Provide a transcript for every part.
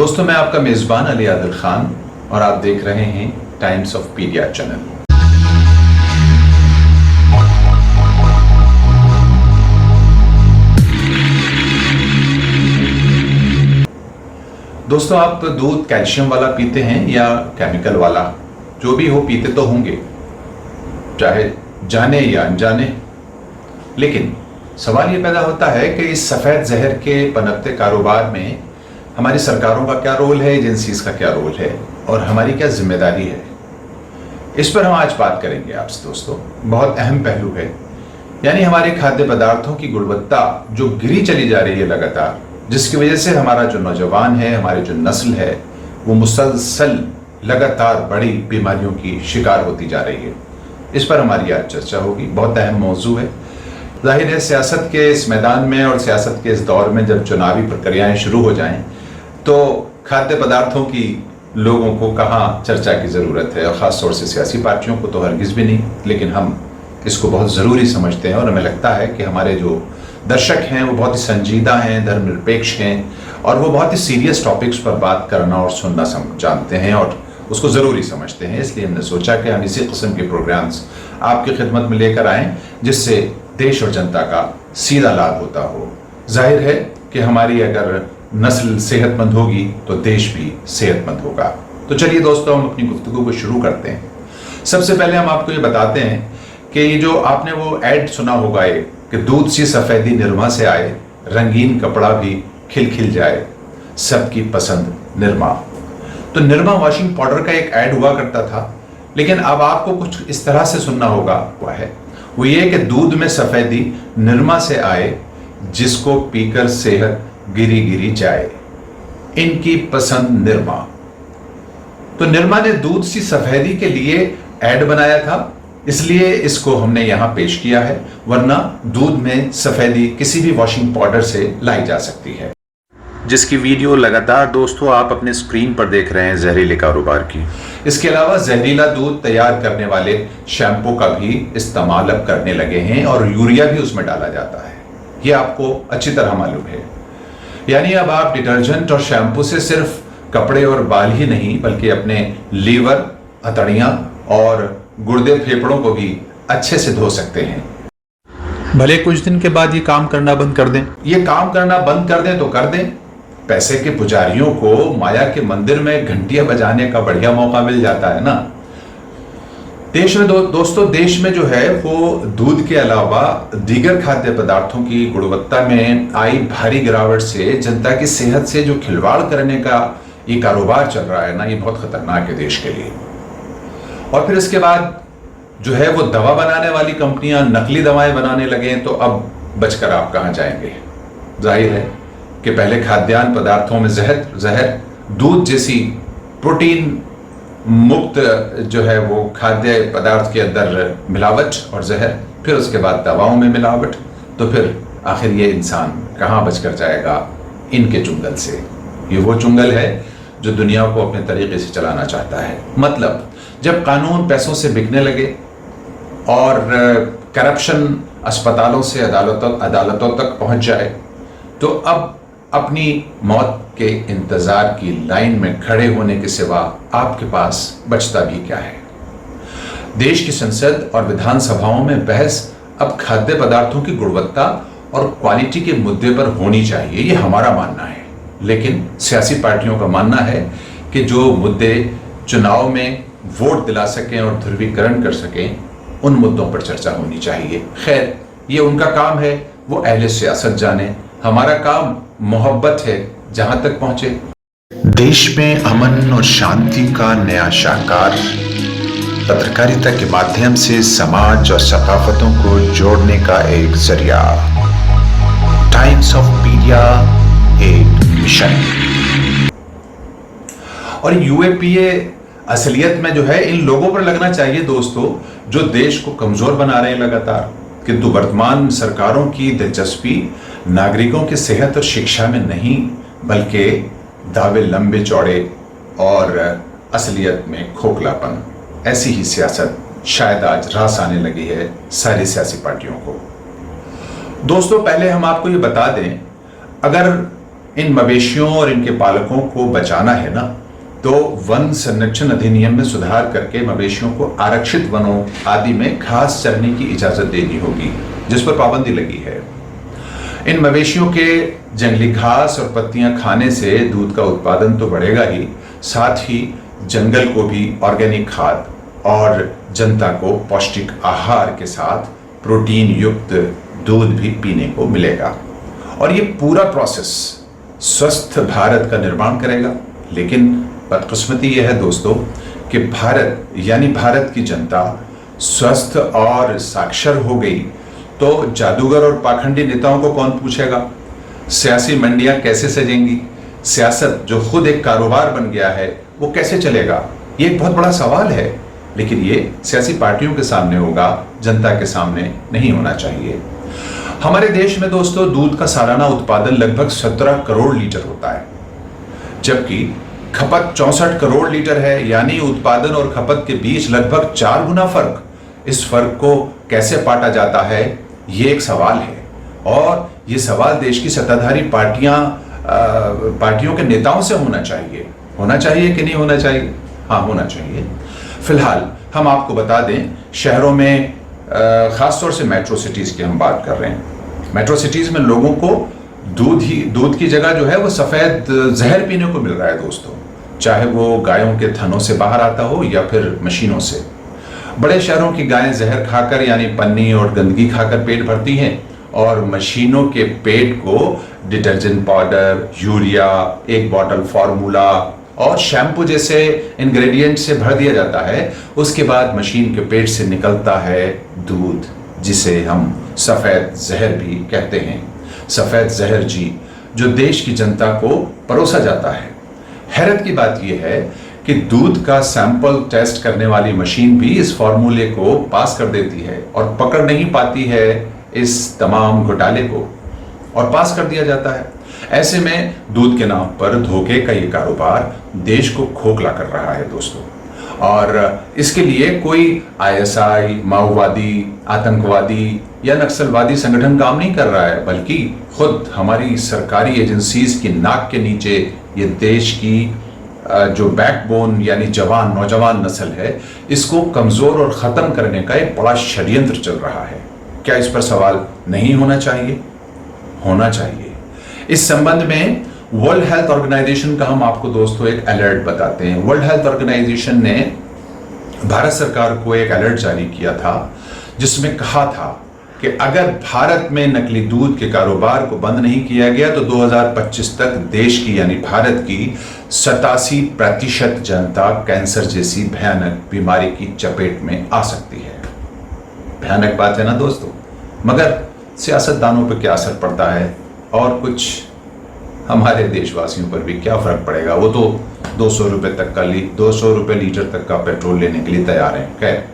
दोस्तों, मैं आपका मेज़बान अली आदिल खान और आप देख रहे हैं टाइम्स ऑफ पीडिया चैनल। दोस्तों, आप दूध कैल्शियम वाला पीते हैं या केमिकल वाला, जो भी हो पीते तो होंगे, चाहे जाने या अनजाने। लेकिन सवाल ये पैदा होता है कि इस सफ़ेद जहर के पनपते कारोबार में हमारी सरकारों का क्या रोल है, एजेंसीज का क्या रोल है और हमारी क्या जिम्मेदारी है। इस पर हम आज बात करेंगे आपसे। दोस्तों, बहुत अहम पहलू है, यानी हमारे खाद्य पदार्थों की गुणवत्ता जो गिरी चली जा रही है लगातार, जिसकी वजह से हमारा जो नौजवान है, हमारी जो नस्ल है, वो मुसलसल लगातार बड़ी बीमारियों की शिकार होती जा रही है। इस पर हमारी आज चर्चा होगी। बहुत अहम मौजू है। जाहिर है, सियासत के इस मैदान में और सियासत के इस दौर में जब चुनावी प्रक्रियाएं शुरू हो जाएं तो खाद्य पदार्थों की लोगों को कहाँ चर्चा की ज़रूरत है, और ख़ास तौर से सियासी पार्टियों को तो हरगिज़ भी नहीं। लेकिन हम इसको बहुत ज़रूरी समझते हैं और हमें लगता है कि हमारे जो दर्शक हैं वो बहुत ही संजीदा हैं, धर्मनिरपेक्ष हैं और वो बहुत ही सीरियस टॉपिक्स पर बात करना और सुनना जानते हैं और उसको ज़रूरी समझते हैं। इसलिए हमने सोचा कि हम इसी किस्म के प्रोग्राम्स आपकी खिदमत में लेकर आएँ, जिससे देश और जनता का सीधा लाभ होता हो। जाहिर है कि हमारी अगर नस्ल सेहतमंद होगी तो देश भी सेहतमंद होगा। तो चलिए दोस्तों, हम अपनी गुफ्तगू को शुरू करते हैं। सबसे पहले हम आपको ये बताते हैं कि ये जो आपने वो ऐड सुना होगा ये कि दूध सी सफ़ेदी निरमा से आए, रंगीन कपड़ा भी खिल खिल जाए, सबकी पसंद निरमा। तो निरमा वॉशिंग पाउडर का एक ऐड हुआ करता था, लेकिन अब आपको कुछ इस तरह से सुनना होगा वो ये कि दूध में सफ़ेदी निरमा से आए, जिसको पीकर सेहत गिरी गिरी जाए, इनकी पसंद निरमा। तो निरमा ने दूध सी सफेदी के लिए ऐड बनाया था, इसलिए इसको हमने यहां पेश किया है, वरना दूध में सफेदी किसी भी वॉशिंग पाउडर से लाई जा सकती है, जिसकी वीडियो लगातार दोस्तों आप अपने स्क्रीन पर देख रहे हैं जहरीले कारोबार की। इसके अलावा जहरीला दूध तैयार करने वाले शैम्पू का भी इस्तेमाल अब करने लगे हैं और यूरिया भी उसमें डाला जाता है। यह आपको अच्छी तरह मालूम है। यानी अब आप डिटर्जेंट और शैम्पू से सिर्फ कपड़े और बाल ही नहीं, बल्कि अपने लीवर, हथेलियां और गुर्दे, फेफड़ों को भी अच्छे से धो सकते हैं। भले कुछ दिन के बाद ये काम करना बंद कर दें। ये काम करना बंद कर दें तो कर दें। पैसे के पुजारियों को माया के मंदिर में घंटियां बजाने का बढ़िया मौका मिल जाता है ना। देश में दोस्तों, देश में जो है वो दूध के अलावा दीगर खाद्य पदार्थों की गुणवत्ता में आई भारी गिरावट से जनता की सेहत से जो खिलवाड़ करने का ये कारोबार चल रहा है ना, ये बहुत खतरनाक है देश के लिए। और फिर इसके बाद जो है वो दवा बनाने वाली कंपनियां नकली दवाएं बनाने लगे, तो अब बचकर आप कहां जाएंगे। जाहिर है कि पहले खाद्यान्न पदार्थों में जहर, दूध जैसी प्रोटीन मुक्त जो है वो खाद्य पदार्थ के अंदर मिलावट और जहर, फिर उसके बाद दवाओं में मिलावट, तो फिर आखिर ये इंसान कहाँ बचकर जाएगा इनके चुंगल से। ये वो चुंगल है जो दुनिया को अपने तरीके से चलाना चाहता है। मतलब जब कानून पैसों से बिकने लगे और करप्शन अस्पतालों से अदालतों तक पहुंच जाए, तो अब अपनी मौत के इंतजार की लाइन में खड़े होने के सिवा आपके पास बचता भी क्या है। देश की संसद और विधानसभाओं में बहस अब खाद्य पदार्थों की गुणवत्ता और क्वालिटी के मुद्दे पर होनी चाहिए, ये हमारा मानना है। लेकिन सियासी पार्टियों का मानना है कि जो मुद्दे चुनाव में वोट दिला सकें और ध्रुवीकरण कर सकें, उन मुद्दों पर चर्चा होनी चाहिए। खैर, ये उनका काम है, वो अहले सियासत जाने। हमारा काम मोहब्बत है, जहां तक पहुंचे। देश में अमन और शांति का नया शाकार पत्रकारिता के माध्यम से समाज और सकाफतों को जोड़ने का एक जरिया। टाइम्स ऑफ पीडिया एक मिशन। और यूएपीए असलियत में जो है इन लोगों पर लगना चाहिए दोस्तों, जो देश को कमजोर बना रहे हैं लगातार। किंतु वर्तमान सरकारों की दिलचस्पी नागरिकों की सेहत और शिक्षा में नहीं, बल्कि दावे लंबे चौड़े और असलियत में खोखलापन। ऐसी ही सियासत शायद आज रास आने लगी है सारी सियासी पार्टियों को। दोस्तों, पहले हम आपको ये बता दें, अगर इन मवेशियों और इनके पालकों को बचाना है ना, तो वन संरक्षण अधिनियम में सुधार करके मवेशियों को आरक्षित वनों आदि में घास चरने की इजाजत देनी होगी, जिस पर पाबंदी लगी है। इन मवेशियों के जंगली घास और पत्तियां खाने से दूध का उत्पादन तो बढ़ेगा ही, साथ ही जंगल को भी ऑर्गेनिक खाद और जनता को पौष्टिक आहार के साथ प्रोटीन युक्त दूध भी पीने को मिलेगा। और ये पूरा प्रोसेस स्वस्थ भारत का निर्माण करेगा। लेकिन बदकिस्मती यह है दोस्तों कि भारत यानी भारत की जनता स्वस्थ और साक्षर हो गई तो जादूगर और पाखंडी नेताओं को कौन पूछेगा? सियासी मंडियां कैसे सजेंगी? सियासत जो खुद एक कारोबार बन गया है वो कैसे चलेगा? ये एक बहुत बड़ा सवाल है, लेकिन ये सियासी पार्टियों के सामने होगा, जनता के सामने नहीं होना चाहिए। हमारे देश में दोस्तों दूध का सालाना उत्पादन लगभग 17 करोड़ लीटर होता है, जबकि खपत 64 करोड़ लीटर है, यानी उत्पादन और खपत के बीच लगभग 4 गुना फर्क। इस फर्क को कैसे पाटा जाता है, ये एक सवाल है, और ये सवाल देश की सत्ताधारी पार्टियों के नेताओं से होना चाहिए कि नहीं होना चाहिए? हाँ, होना चाहिए। फिलहाल हम आपको बता दें, शहरों में खासतौर से मेट्रो सिटीज की हम बात कर रहे हैं। मेट्रो सिटीज में लोगों को दूध की जगह जो है वो सफेद जहर पीने को मिल रहा है दोस्तों, चाहे वो गायों के थनों से बाहर आता हो या फिर मशीनों से। बड़े शहरों की गायें जहर खाकर यानी पन्नी और गंदगी खाकर पेट भरती हैं, और मशीनों के पेट को डिटर्जेंट पाउडर, यूरिया, एक बॉटल फार्मूला और शैम्पू जैसे इंग्रेडिएंट से भर दिया जाता है। उसके बाद मशीन के पेट से निकलता है दूध, जिसे हम सफेद जहर भी कहते हैं। सफेद जहर जी, जो देश की जनता को परोसा जाता है। हैरत की बात यह है कि दूध का सैंपल टेस्ट करने वाली मशीन भी इस फॉर्मूले को पास कर देती है और पकड़ नहीं पाती है इस तमाम घोटाले को, और पास कर दिया जाता है। ऐसे में दूध के नाम पर धोखे का ये कारोबार देश को खोखला कर रहा है दोस्तों, और इसके लिए कोई आईएसआई, माओवादी, आतंकवादी या नक्सलवादी संगठन काम नहीं कर रहा है, बल्कि खुद हमारी सरकारी एजेंसीज की नाक के नीचे ये देश की जो बैकबोन यानी नौजवान नस्ल है, इसको कमजोर और खत्म करने का एक बड़ा षड्यंत्र चल रहा है। क्या इस पर सवाल नहीं होना चाहिए? होना चाहिए। इस संबंध में वर्ल्ड हेल्थ ऑर्गेनाइजेशन का हम आपको दोस्तों एक अलर्ट बताते हैं। वर्ल्ड हेल्थ ऑर्गेनाइजेशन ने भारत सरकार को एक अलर्ट जारी किया था, जिसमें कहा था कि अगर भारत में नकली दूध के कारोबार को बंद नहीं किया गया तो 2025 तक देश की यानी भारत की 87% जनता कैंसर जैसी भयानक बीमारी की चपेट में आ सकती है। भयानक बात है ना दोस्तों, मगर सियासतदानों पर क्या असर पड़ता है, और कुछ हमारे देशवासियों पर भी क्या फर्क पड़ेगा? वो तो 200 रुपए लीटर तक का पेट्रोल लेने के लिए तैयार हैं। खैर,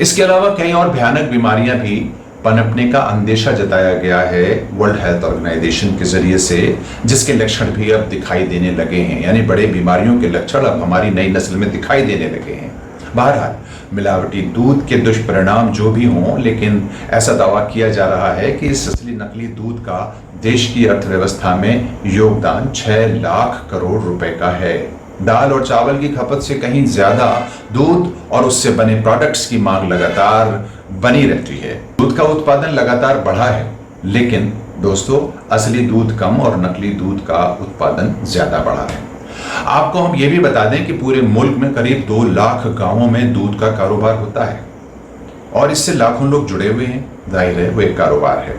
इसके अलावा कई और भयानक बीमारियां भी पनपने का अंदेशा जताया गया है वर्ल्ड हेल्थ ऑर्गेनाइजेशन के जरिए से, जिसके लक्षण भी अब दिखाई देने लगे हैं, यानी बड़े बीमारियों के लक्षण अब हमारी नई नस्ल में दिखाई देने लगे हैं। बहरहाल, मिलावटी दूध के दुष्परिणाम जो भी हों, लेकिन ऐसा दावा किया जा रहा है कि इस असली नकली दूध का देश की अर्थव्यवस्था में योगदान 6 लाख करोड़ रुपए का है। दाल और चावल की खपत से कहीं ज्यादा दूध और उससे बने प्रोडक्ट्स की मांग लगातार बनी रहती है। दूध का उत्पादन लगातार बढ़ा है, लेकिन दोस्तों असली दूध कम और नकली दूध का उत्पादन ज्यादा बढ़ा है। आपको हम ये भी बता दें कि पूरे मुल्क में करीब 2 लाख गांवों में दूध का कारोबार होता है, और इससे लाखों लोग जुड़े हुए हैं। जाहिर है वो एक कारोबार है।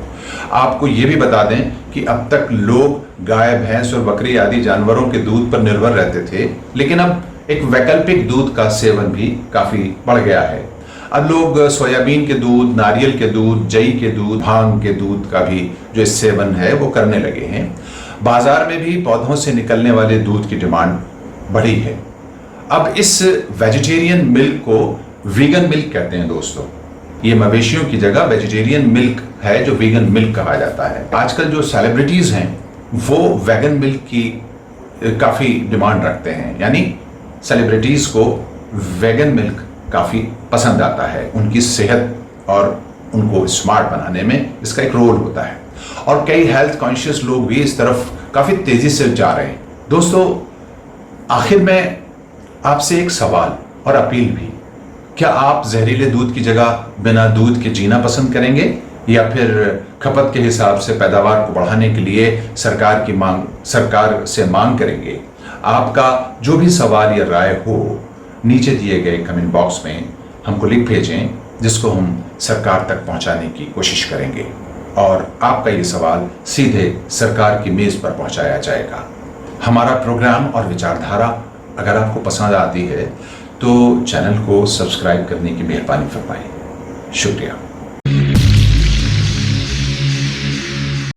आपको ये भी बता दें कि अब तक लोग गाय, भैंस और बकरी आदि जानवरों के दूध पर निर्भर रहते थे, लेकिन अब एक वैकल्पिक दूध का सेवन भी काफी बढ़ गया है। अब लोग सोयाबीन के दूध, नारियल के दूध, जई के दूध, भांग के दूध का भी जो सेवन है वो करने लगे हैं। बाजार में भी पौधों से निकलने वाले दूध की डिमांड बढ़ी है। अब इस वेजिटेरियन मिल्क को वीगन मिल्क कहते हैं दोस्तों। ये मवेशियों की जगह वेजिटेरियन मिल्क है जो वीगन मिल्क कहा जाता है। आजकल जो सेलिब्रिटीज हैं वो वेगन मिल्क की काफी डिमांड रखते हैं, यानी सेलिब्रिटीज को वेगन मिल्क काफी पसंद आता है। उनकी सेहत और उनको स्मार्ट बनाने में इसका एक रोल होता है। और कई हेल्थ कॉन्शियस लोग भी इस तरफ काफ़ी तेज़ी से जा रहे हैं। दोस्तों, आखिर में आपसे एक सवाल और अपील भी, क्या आप जहरीले दूध की जगह बिना दूध के जीना पसंद करेंगे या फिर खपत के हिसाब से पैदावार को बढ़ाने के लिए सरकार से मांग करेंगे? आपका जो भी सवाल या राय हो नीचे दिए गए कमेंट बॉक्स में हमको लिख भेजें, जिसको हम सरकार तक पहुंचाने की कोशिश करेंगे और आपका ये सवाल सीधे सरकार की मेज पर पहुंचाया जाएगा। हमारा प्रोग्राम और विचारधारा अगर आपको पसंद आती है तो चैनल को सब्सक्राइब करने की मेहरबानी फरमाएं। शुक्रिया।